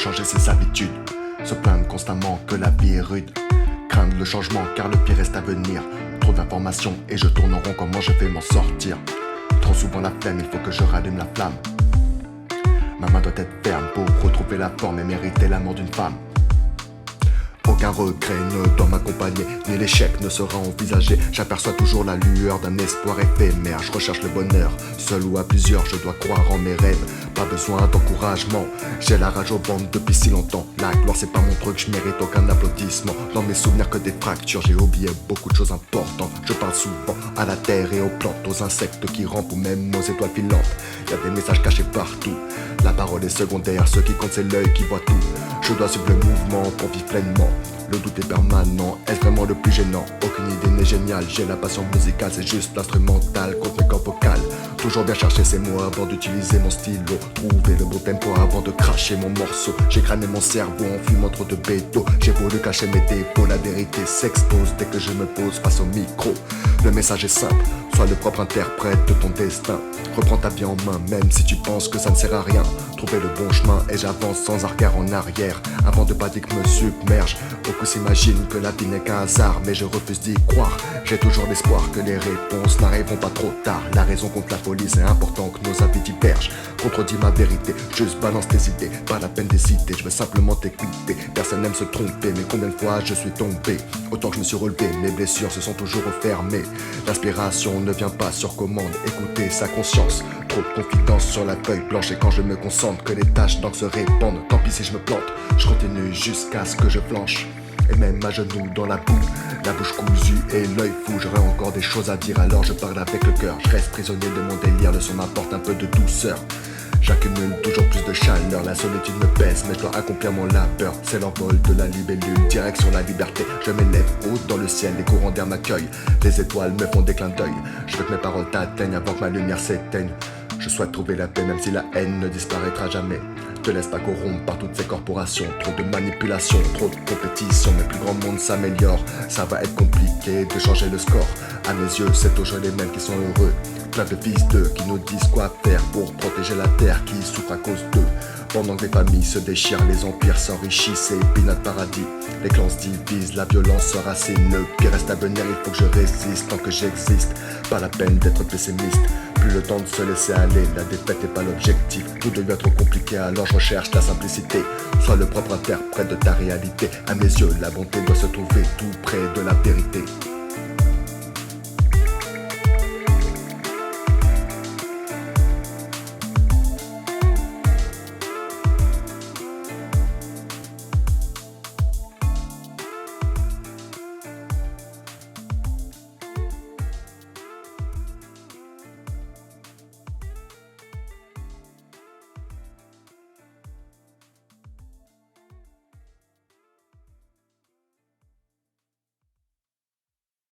changer ses habitudes. Se plaindre constamment que la vie est rude. Craindre le changement car le pire reste à venir. Trop d'informations et je tourne en rond, comment je vais m'en sortir? Trop souvent la flemme, il faut que je rallume la flamme. Ma main doit être ferme pour retrouver la forme et mériter l'amour d'une femme. Aucun regret ne doit m'accompagner, ni l'échec ne sera envisagé. J'aperçois toujours la lueur d'un espoir éphémère. Je recherche le bonheur, seul ou à plusieurs, je dois croire en mes rêves. Pas besoin d'encouragement, j'ai la rage au ventre depuis si longtemps. La gloire c'est pas mon truc, je mérite aucun applaudissement. Dans mes souvenirs que des fractures, j'ai oublié beaucoup de choses importantes. Je parle souvent à la terre et aux plantes, aux insectes qui rampent ou même aux étoiles filantes. Y'a des messages cachés partout, la parole est secondaire, ce qui compte c'est l'œil qui voit tout. Je dois suivre le mouvement pour vivre pleinement. Le doute est permanent, est-ce vraiment le plus gênant? Aucune idée n'est géniale, j'ai la passion musicale, c'est juste l'instrumental contre mes cordes vocales. Toujours bien chercher ces mots avant d'utiliser mon stylo. Trouver le bon tempo avant de cracher mon morceau. J'ai crané mon cerveau en fumant trop de béto. J'ai voulu cacher mes défauts, la vérité s'expose dès que je me pose face au micro. Le message est simple, sois le propre interprète de ton destin. Reprends ta vie en main même si tu penses que ça ne sert à rien. Trouver le bon chemin et j'avance sans regard en arrière. Avant de panique me submerge. Beaucoup s'imaginent que la vie n'est qu'un hasard, mais je refuse d'y croire. J'ai toujours l'espoir que les réponses n'arriveront pas trop tard. La raison contre la folie, c'est important que nos avis divergent. Contredis ma vérité, juste balance tes idées. Pas la peine d'hésiter, je veux simplement t'écouter. Personne n'aime se tromper, mais combien de fois je suis tombé? Autant que je me suis relevé, mes blessures se sont toujours refermées. L'inspiration ne vient pas sur commande, écoutez sa conscience. Trop de confidence sur la feuille blanche, et quand je me concentre que les taches d'encre se répandent. Tant pis si je me plante, je continue jusqu'à ce que je flanche. Et même à genoux dans la boue, la bouche cousue et l'œil fou. J'aurais encore des choses à dire, alors je parle avec le cœur. Je reste prisonnier de mon délire, le son m'apporte un peu de douceur. J'accumule toujours plus de chaleur, la solitude me pèse, mais je dois accomplir mon labeur. C'est l'envol de la libellule, direction la liberté. Je m'élève haut dans le ciel, les courants d'air m'accueillent. Les étoiles me font des clins d'œil. Je veux que mes paroles t'atteignent avant que ma lumière s'éteigne. Je souhaite trouver la paix même si la haine ne disparaîtra jamais. Te laisse pas corrompre par toutes ces corporations. Trop de manipulation, trop de compétition. Mais plus grand monde s'améliore. Ça va être compliqué de changer le score. À mes yeux, c'est toujours les mêmes qui sont heureux. Plein de fils d'eux qui nous disent quoi faire pour protéger la terre qui souffre à cause d'eux. Pendant que les familles se déchirent, les empires s'enrichissent et épinent notre paradis. Les clans se divisent, la violence se racine. Le pire reste à venir, il faut que je résiste tant que j'existe. Pas la peine d'être pessimiste. Plus le temps de se laisser aller, la défaite n'est pas l'objectif. Tout devient trop compliqué, alors je recherche la simplicité. Sois le propre interprète de ta réalité. À mes yeux, la bonté doit se trouver tout près de la vérité.